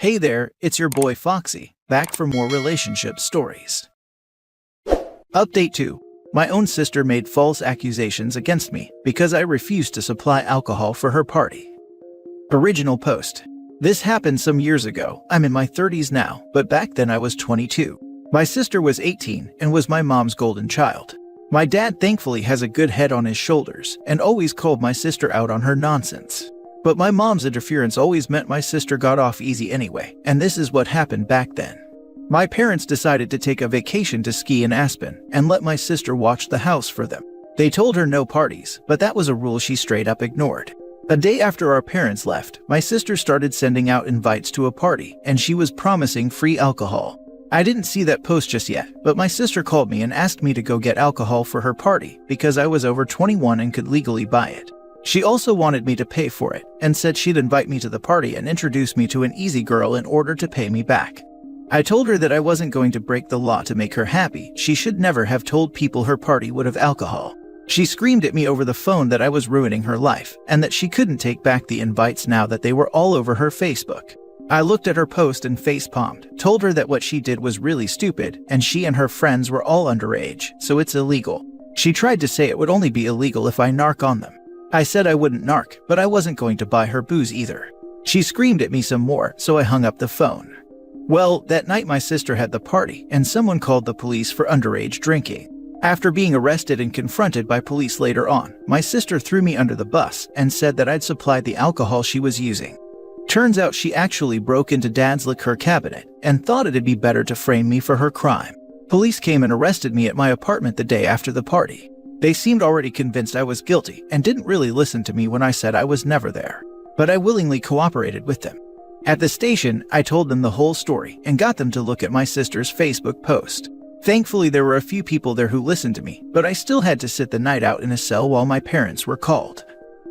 Hey there, it's your boy Foxy, back for more relationship stories. Update 2. My own sister made false accusations against me because I refused to supply alcohol for her party. Original post. This happened some years ago. I'm in my 30s now, but back then I was 22. My sister was 18 and was my mom's golden child. My dad thankfully has a good head on his shoulders and always called my sister out on her nonsense. But my mom's interference always meant my sister got off easy anyway, and this is what happened back then. My parents decided to take a vacation to ski in Aspen and let my sister watch the house for them. They told her no parties, but that was a rule she straight up ignored. A day after our parents left, my sister started sending out invites to a party, and she was promising free alcohol. I didn't see that post just yet, but my sister called me and asked me to go get alcohol for her party because I was over 21 and could legally buy it. She also wanted me to pay for it and said she'd invite me to the party and introduce me to an easy girl in order to pay me back. I told her that I wasn't going to break the law to make her happy. She should never have told people her party would have alcohol. She screamed at me over the phone that I was ruining her life and that she couldn't take back the invites now that they were all over her Facebook. I looked at her post and facepalmed, told her that what she did was really stupid and she and her friends were all underage, so it's illegal. She tried to say it would only be illegal if I narc on them. I said I wouldn't narc, but I wasn't going to buy her booze either. She screamed at me some more, so I hung up the phone. Well, that night my sister had the party, and someone called the police for underage drinking. After being arrested and confronted by police later on, my sister threw me under the bus and said that I'd supplied the alcohol she was using. Turns out she actually broke into Dad's liquor cabinet and thought it'd be better to frame me for her crime. Police came and arrested me at my apartment the day after the party. They seemed already convinced I was guilty and didn't really listen to me when I said I was never there. But I willingly cooperated with them. At the station, I told them the whole story and got them to look at my sister's Facebook post. Thankfully, there were a few people there who listened to me, but I still had to sit the night out in a cell while my parents were called.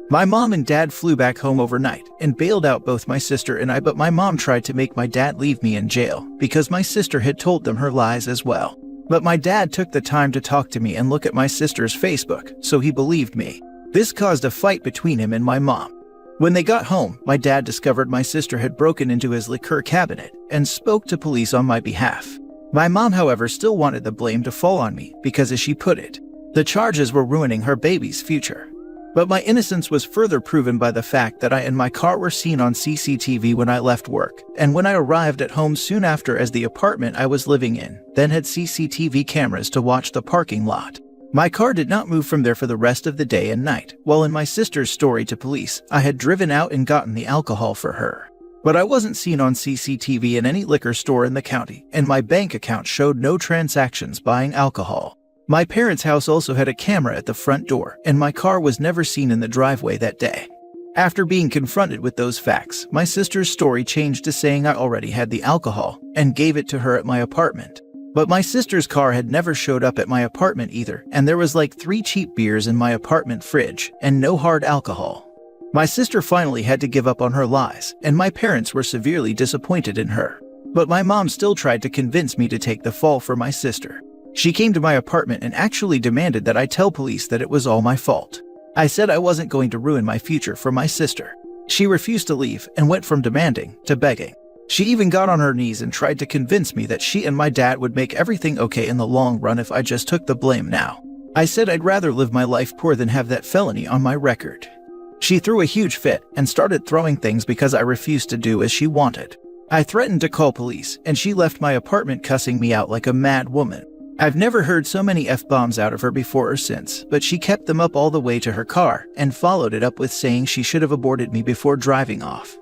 My mom and dad flew back home overnight and bailed out both my sister and I, but my mom tried to make my dad leave me in jail because my sister had told them her lies as well. But my dad took the time to talk to me and look at my sister's Facebook, so he believed me. This caused a fight between him and my mom. When they got home, my dad discovered my sister had broken into his liquor cabinet and spoke to police on my behalf. My mom, however, still wanted the blame to fall on me because, as she put it, the charges were ruining her baby's future. But my innocence was further proven by the fact that I and my car were seen on CCTV when I left work, and when I arrived at home soon after, as the apartment I was living in then had CCTV cameras to watch the parking lot. My car did not move from there for the rest of the day and night, while in my sister's story to police, I had driven out and gotten the alcohol for her. But I wasn't seen on CCTV in any liquor store in the county, and my bank account showed no transactions buying alcohol. My parents' house also had a camera at the front door, and my car was never seen in the driveway that day. After being confronted with those facts, my sister's story changed to saying I already had the alcohol and gave it to her at my apartment. But my sister's car had never showed up at my apartment either, and there was like 3 cheap beers in my apartment fridge and no hard alcohol. My sister finally had to give up on her lies, and my parents were severely disappointed in her. But my mom still tried to convince me to take the fall for my sister. She came to my apartment and actually demanded that I tell police that it was all my fault. I said I wasn't going to ruin my future for my sister. She refused to leave and went from demanding to begging. She even got on her knees and tried to convince me that she and my dad would make everything okay in the long run if I just took the blame now. I said I'd rather live my life poor than have that felony on my record. She threw a huge fit and started throwing things because I refused to do as she wanted. I threatened to call police, and she left my apartment cussing me out like a mad woman. I've never heard so many F-bombs out of her before or since, but she kept them up all the way to her car and followed it up with saying she should have aborted me before driving off.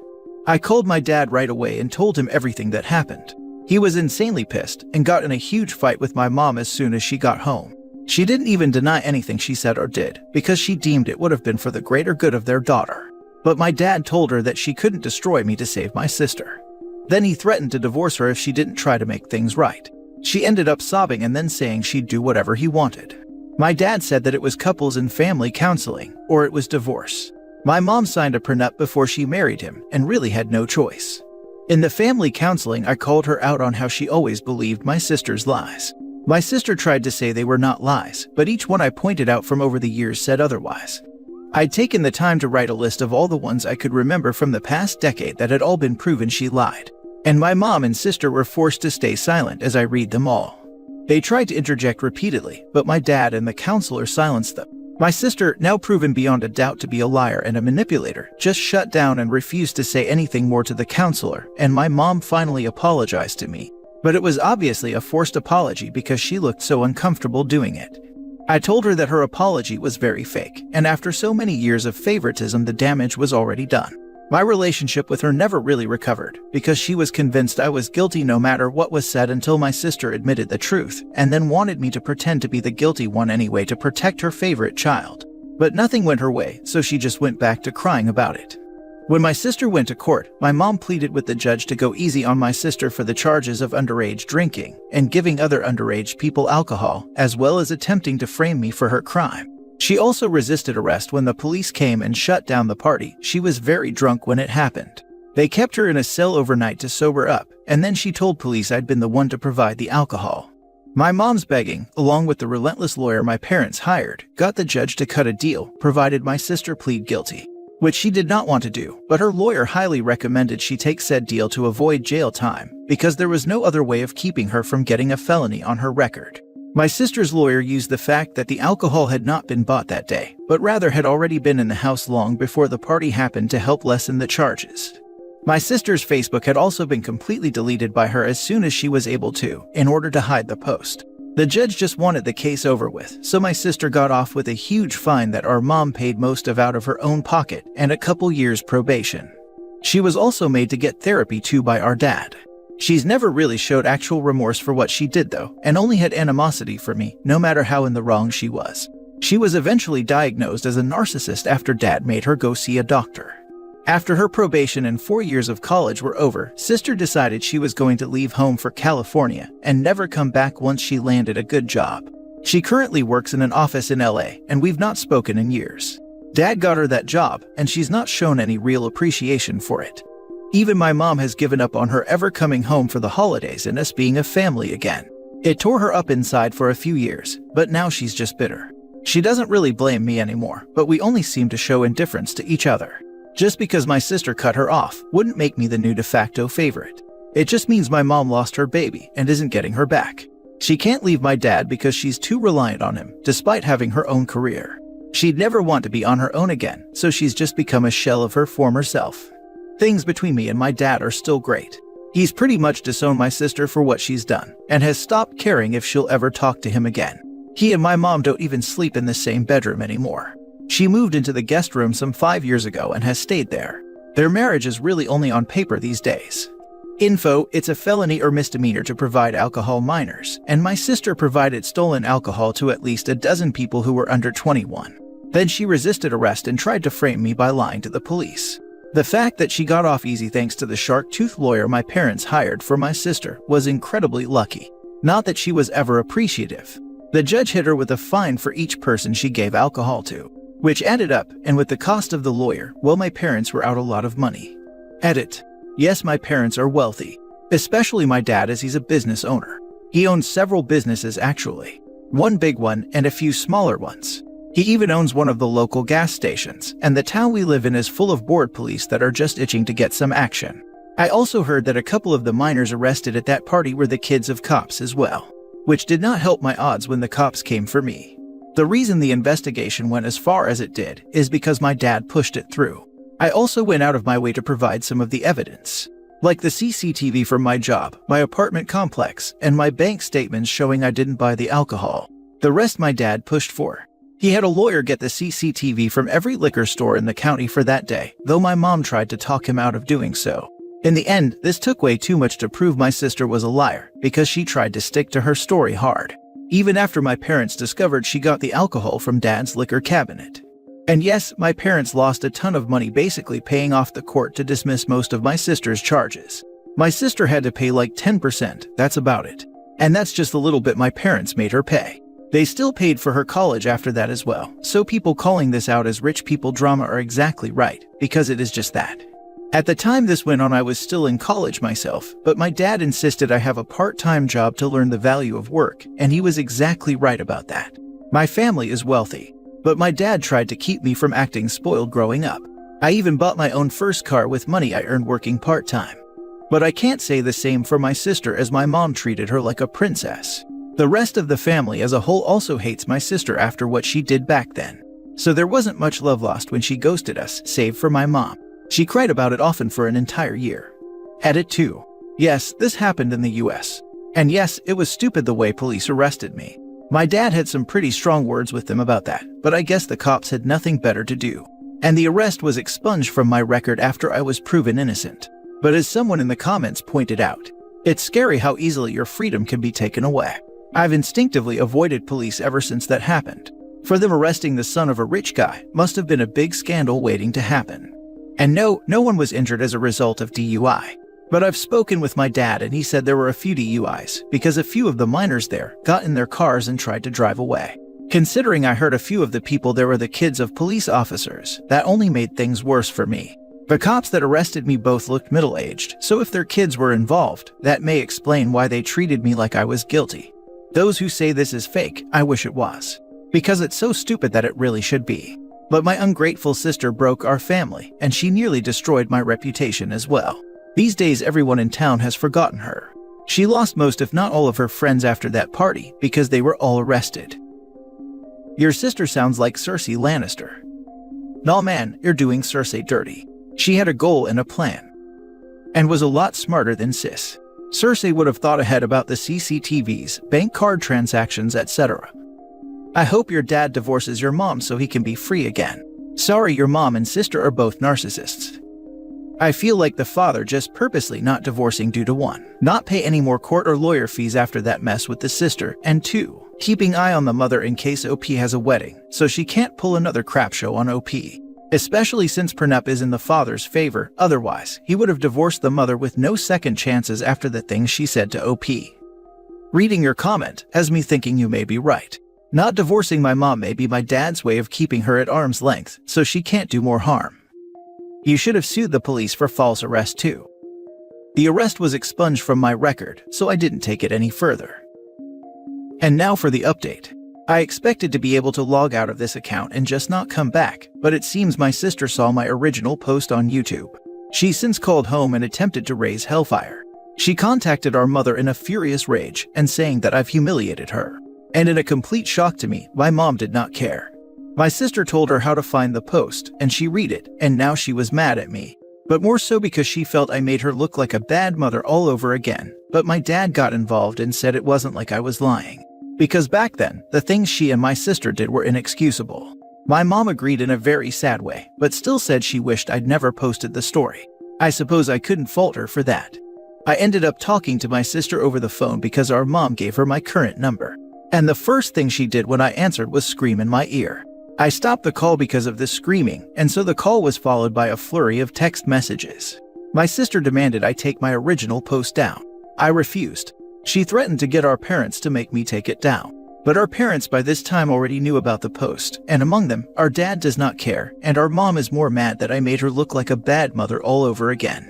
I called my dad right away and told him everything that happened. He was insanely pissed and got in a huge fight with my mom as soon as she got home. She didn't even deny anything she said or did because she deemed it would have been for the greater good of their daughter. But my dad told her that she couldn't destroy me to save my sister. Then he threatened to divorce her if she didn't try to make things right. She ended up sobbing and then saying she'd do whatever he wanted. My dad said that it was couples and family counseling, or it was divorce. My mom signed a prenup before she married him and really had no choice. In the family counseling, I called her out on how she always believed my sister's lies. My sister tried to say they were not lies, but each one I pointed out from over the years said otherwise. I'd taken the time to write a list of all the ones I could remember from the past decade that had all been proven she lied. and my mom and sister were forced to stay silent as I read them all. They tried to interject repeatedly, but my dad and the counselor silenced them. My sister, now proven beyond a doubt to be a liar and a manipulator, just shut down and refused to say anything more to the counselor, and my mom finally apologized to me. But it was obviously a forced apology because she looked so uncomfortable doing it. I told her that her apology was very fake, and after so many years of favoritism, the damage was already done. My relationship with her never really recovered because she was convinced I was guilty no matter what was said until my sister admitted the truth and then wanted me to pretend to be the guilty one anyway to protect her favorite child. But nothing went her way, so she just went back to crying about it. When my sister went to court, my mom pleaded with the judge to go easy on my sister for the charges of underage drinking and giving other underage people alcohol, as well as attempting to frame me for her crime. She also resisted arrest when the police came and shut down the party. She was very drunk when it happened. They kept her in a cell overnight to sober up, and then she told police I'd been the one to provide the alcohol. My mom's begging, along with the relentless lawyer my parents hired, got the judge to cut a deal, provided my sister plead guilty, which she did not want to do, but her lawyer highly recommended she take said deal to avoid jail time, because there was no other way of keeping her from getting a felony on her record. My sister's lawyer used the fact that the alcohol had not been bought that day, but rather had already been in the house long before the party happened to help lessen the charges. My sister's Facebook had also been completely deleted by her as soon as she was able to, in order to hide the post. The judge just wanted the case over with, so my sister got off with a huge fine that our mom paid most of out of her own pocket and a couple years probation. She was also made to get therapy too by our dad. She's never really showed actual remorse for what she did though, and only had animosity for me, no matter how in the wrong she was. She was eventually diagnosed as a narcissist after dad made her go see a doctor. After her probation and 4 years of college were over, sister decided she was going to leave home for California and never come back once she landed a good job. She currently works in an office in LA, and we've not spoken in years. Dad got her that job, and she's not shown any real appreciation for it. Even my mom has given up on her ever coming home for the holidays and us being a family again. It tore her up inside for a few years, but now she's just bitter. She doesn't really blame me anymore, but we only seem to show indifference to each other. Just because my sister cut her off wouldn't make me the new de facto favorite. It just means my mom lost her baby and isn't getting her back. She can't leave my dad because she's too reliant on him, despite having her own career. She'd never want to be on her own again, so she's just become a shell of her former self. Things between me and my dad are still great. He's pretty much disowned my sister for what she's done, and has stopped caring if she'll ever talk to him again. He and my mom don't even sleep in the same bedroom anymore. She moved into the guest room some 5 years ago and has stayed there. Their marriage is really only on paper these days. Info: it's a felony or misdemeanor to provide alcohol minors, and my sister provided stolen alcohol to at least a dozen people who were under 21. Then she resisted arrest and tried to frame me by lying to the police. The fact that she got off easy thanks to the shark-tooth lawyer my parents hired for my sister was incredibly lucky. Not that she was ever appreciative. The judge hit her with a fine for each person she gave alcohol to, which added up, and with the cost of the lawyer, well, my parents were out a lot of money. Edit: yes, my parents are wealthy, especially my dad, as he's a business owner. He owns several businesses actually, one big one and a few smaller ones. He even owns one of the local gas stations, and the town we live in is full of bored police that are just itching to get some action. I also heard that a couple of the minors arrested at that party were the kids of cops as well, which did not help my odds when the cops came for me. The reason the investigation went as far as it did is because my dad pushed it through. I also went out of my way to provide some of the evidence, like the CCTV from my job, my apartment complex, and my bank statements showing I didn't buy the alcohol. The rest my dad pushed for. He had a lawyer get the CCTV from every liquor store in the county for that day, though my mom tried to talk him out of doing so. In the end, this took way too much to prove my sister was a liar, because she tried to stick to her story hard, even after my parents discovered she got the alcohol from dad's liquor cabinet. And yes, my parents lost a ton of money basically paying off the court to dismiss most of my sister's charges. My sister had to pay like 10%, that's about it. And that's just a little bit my parents made her pay. They still paid for her college after that as well, so people calling this out as rich people drama are exactly right, because it is just that. At the time this went on, I was still in college myself, but my dad insisted I have a part-time job to learn the value of work, and he was exactly right about that. My family is wealthy, but my dad tried to keep me from acting spoiled growing up. I even bought my own first car with money I earned working part-time. But I can't say the same for my sister, as my mom treated her like a princess. The rest of the family as a whole also hates my sister after what she did back then. So there wasn't much love lost when she ghosted us, save for my mom. She cried about it often for an entire year. Edit 2. Yes, this happened in the US. And yes, it was stupid the way police arrested me. My dad had some pretty strong words with them about that, but I guess the cops had nothing better to do. And the arrest was expunged from my record after I was proven innocent. But as someone in the comments pointed out, it's scary how easily your freedom can be taken away. I've instinctively avoided police ever since that happened. For them arresting the son of a rich guy must have been a big scandal waiting to happen. And no one was injured as a result of DUI. But I've spoken with my dad and he said there were a few DUIs because a few of the minors there got in their cars and tried to drive away. Considering I heard a few of the people there were the kids of police officers, that only made things worse for me. The cops that arrested me both looked middle-aged, so if their kids were involved, that may explain why they treated me like I was guilty. Those who say this is fake, I wish it was. Because it's so stupid that it really should be. But my ungrateful sister broke our family, and she nearly destroyed my reputation as well. These days everyone in town has forgotten her. She lost most if not all of her friends after that party because they were all arrested. Your sister sounds like Cersei Lannister. Nah man, you're doing Cersei dirty. She had a goal and a plan. And was a lot smarter than Sis. Cersei would have thought ahead about the CCTVs, bank card transactions, etc. I hope your dad divorces your mom so he can be free again. Sorry, your mom and sister are both narcissists. I feel like the father just purposely not divorcing due to 1, not pay any more court or lawyer fees after that mess with the sister, and 2, keeping eye on the mother in case OP has a wedding, so she can't pull another crap show on OP. Especially since prenup is in the father's favor, otherwise, he would have divorced the mother with no second chances after the things she said to OP. Reading your comment has me thinking you may be right. Not divorcing my mom may be my dad's way of keeping her at arm's length, so she can't do more harm. You should have sued the police for false arrest too. The arrest was expunged from my record, so I didn't take it any further. And now for the update. I expected to be able to log out of this account and just not come back, but it seems my sister saw my original post on YouTube. She's since called home and attempted to raise hellfire. She contacted our mother in a furious rage and saying that I've humiliated her. And in a complete shock to me, my mom did not care. My sister told her how to find the post, and she read it, and now she was mad at me. But more so because she felt I made her look like a bad mother all over again. But my dad got involved and said it wasn't like I was lying. Because back then, the things she and my sister did were inexcusable. My mom agreed in a very sad way, but still said she wished I'd never posted the story. I suppose I couldn't fault her for that. I ended up talking to my sister over the phone because our mom gave her my current number. And the first thing she did when I answered was scream in my ear. I stopped the call because of the screaming, and so the call was followed by a flurry of text messages. My sister demanded I take my original post down. I refused. She threatened to get our parents to make me take it down. But our parents by this time already knew about the post, and among them, our dad does not care, and our mom is more mad that I made her look like a bad mother all over again.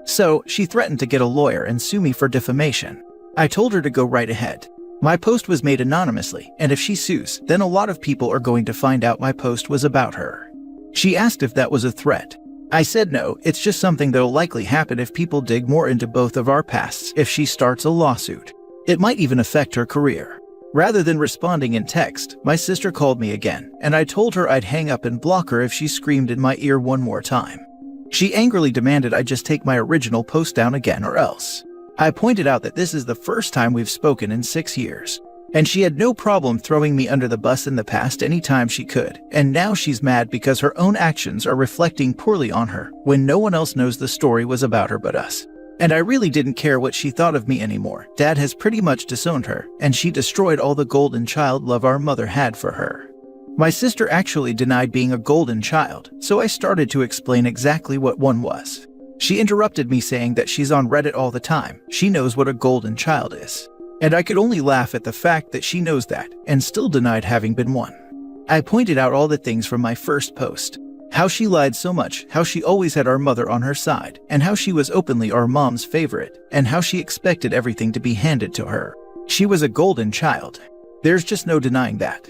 So, she threatened to get a lawyer and sue me for defamation. I told her to go right ahead. My post was made anonymously, and if she sues, then a lot of people are going to find out my post was about her. She asked if that was a threat. I said no, it's just something that'll likely happen if people dig more into both of our pasts if she starts a lawsuit. It might even affect her career. Rather than responding in text, my sister called me again, and I told her I'd hang up and block her if she screamed in my ear one more time. She angrily demanded I just take my original post down again or else. I pointed out that this is the first time we've spoken in 6 years, and she had no problem throwing me under the bus in the past anytime she could, and now she's mad because her own actions are reflecting poorly on her when no one else knows the story was about her but us. And I really didn't care what she thought of me anymore. Dad has pretty much disowned her, and she destroyed all the golden child love our mother had for her. My sister actually denied being a golden child, so I started to explain exactly what one was. She interrupted me saying that she's on Reddit all the time, she knows what a golden child is. And I could only laugh at the fact that she knows that, and still denied having been one. I pointed out all the things from my first post. How she lied so much, how she always had our mother on her side, and how she was openly our mom's favorite, and how she expected everything to be handed to her. She was a golden child. There's just no denying that.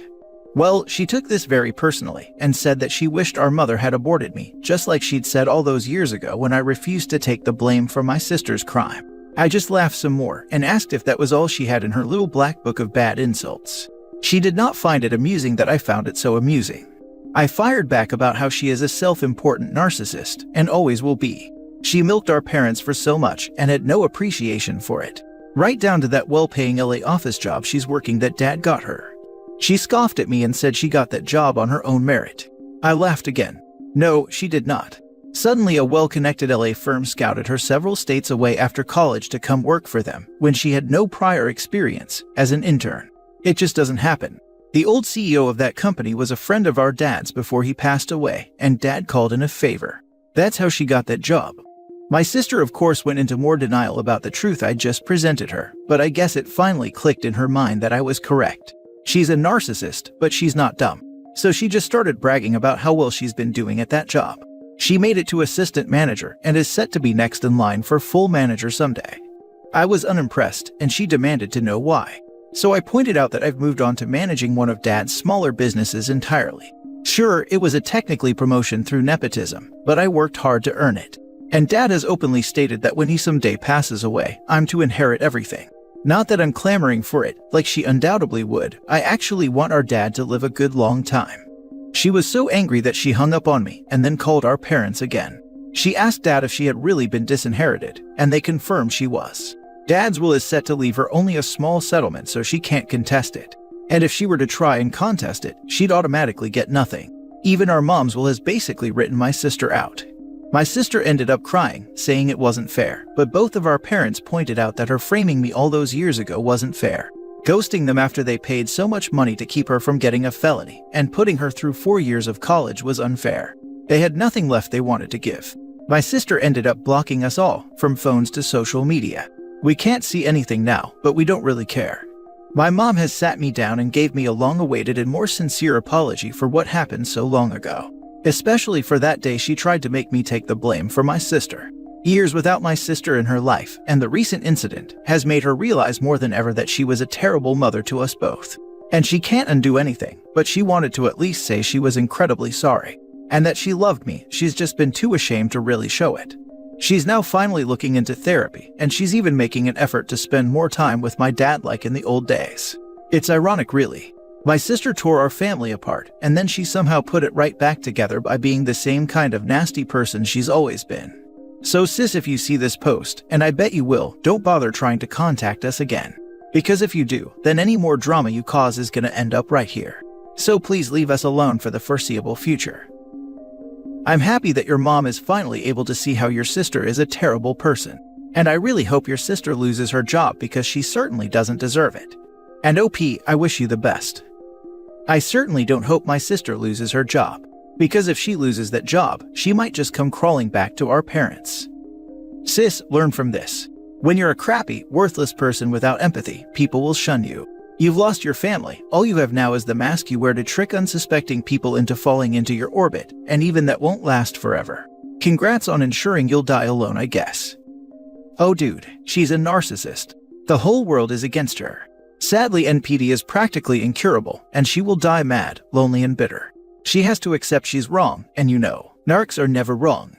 Well, she took this very personally and said that she wished our mother had aborted me, just like she'd said all those years ago when I refused to take the blame for my sister's crime. I just laughed some more and asked if that was all she had in her little black book of bad insults. She did not find it amusing that I found it so amusing. I fired back about how she is a self-important narcissist and always will be. She milked our parents for so much and had no appreciation for it. Right down to that well-paying LA office job she's working that Dad got her. She scoffed at me and said she got that job on her own merit. I laughed again. No, she did not. Suddenly, a well-connected LA firm scouted her several states away after college to come work for them when she had no prior experience as an intern. It just doesn't happen. The old CEO of that company was a friend of our dad's before he passed away, and Dad called in a favor. That's how she got that job. My sister, of course, went into more denial about the truth I just presented her, but I guess it finally clicked in her mind that I was correct. She's a narcissist, but she's not dumb. So she just started bragging about how well she's been doing at that job. She made it to assistant manager and is set to be next in line for full manager someday. I was unimpressed, and she demanded to know why. So I pointed out that I've moved on to managing one of Dad's smaller businesses entirely. Sure, it was a technically promotion through nepotism, but I worked hard to earn it. And Dad has openly stated that when he someday passes away, I'm to inherit everything. Not that I'm clamoring for it, like she undoubtedly would. I actually want our dad to live a good long time. She was so angry that she hung up on me and then called our parents again. She asked Dad if she had really been disinherited, and they confirmed she was. Dad's will is set to leave her only a small settlement so she can't contest it. And if she were to try and contest it, she'd automatically get nothing. Even our mom's will has basically written my sister out. My sister ended up crying, saying it wasn't fair, but both of our parents pointed out that her framing me all those years ago wasn't fair. Ghosting them after they paid so much money to keep her from getting a felony, and putting her through 4 years of college was unfair. They had nothing left they wanted to give. My sister ended up blocking us all, from phones to social media. We can't see anything now, but we don't really care. My mom has sat me down and gave me a long-awaited and more sincere apology for what happened so long ago. Especially for that day she tried to make me take the blame for my sister. Years without my sister in her life, and the recent incident, has made her realize more than ever that she was a terrible mother to us both. And she can't undo anything, but she wanted to at least say she was incredibly sorry. And that she loved me, she's just been too ashamed to really show it. She's now finally looking into therapy, and she's even making an effort to spend more time with my dad like in the old days. It's ironic, really. My sister tore our family apart, and then she somehow put it right back together by being the same kind of nasty person she's always been. So sis, if you see this post, and I bet you will, don't bother trying to contact us again. Because if you do, then any more drama you cause is gonna end up right here. So please leave us alone for the foreseeable future. I'm happy that your mom is finally able to see how your sister is a terrible person. And I really hope your sister loses her job because she certainly doesn't deserve it. And OP, I wish you the best. I certainly don't hope my sister loses her job, because if she loses that job, she might just come crawling back to our parents. Sis, learn from this. When you're a crappy, worthless person without empathy, people will shun you. You've lost your family, all you have now is the mask you wear to trick unsuspecting people into falling into your orbit, and even that won't last forever. Congrats on ensuring you'll die alone, I guess. Oh dude, she's a narcissist. The whole world is against her. Sadly, NPD is practically incurable, and she will die mad, lonely, and bitter. She has to accept she's wrong, and you know, narcs are never wrong.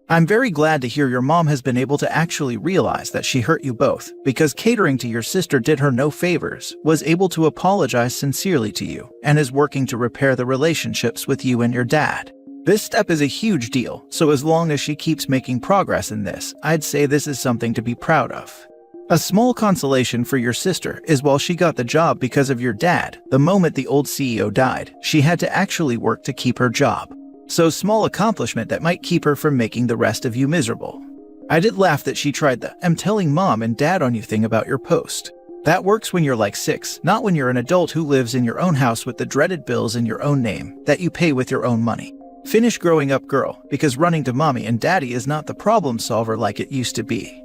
I'm very glad to hear your mom has been able to actually realize that she hurt you both, because catering to your sister did her no favors, was able to apologize sincerely to you, and is working to repair the relationships with you and your dad. This step is a huge deal, so as long as she keeps making progress in this, I'd say this is something to be proud of. A small consolation for your sister is while she got the job because of your dad, the moment the old CEO died, she had to actually work to keep her job. So small accomplishment that might keep her from making the rest of you miserable. I did laugh that she tried the "I'm telling mom and dad on you" thing about your post. That works when you're like 6, not when you're an adult who lives in your own house with the dreaded bills in your own name that you pay with your own money. Finish growing up, girl, because running to mommy and daddy is not the problem solver like it used to be.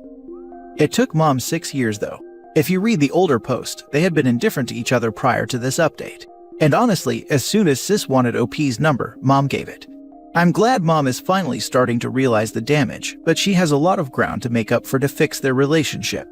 It took mom 6 years though. If you read the older post, they had been indifferent to each other prior to this update. And honestly, as soon as sis wanted OP's number, mom gave it. I'm glad mom is finally starting to realize the damage, but she has a lot of ground to make up for to fix their relationship.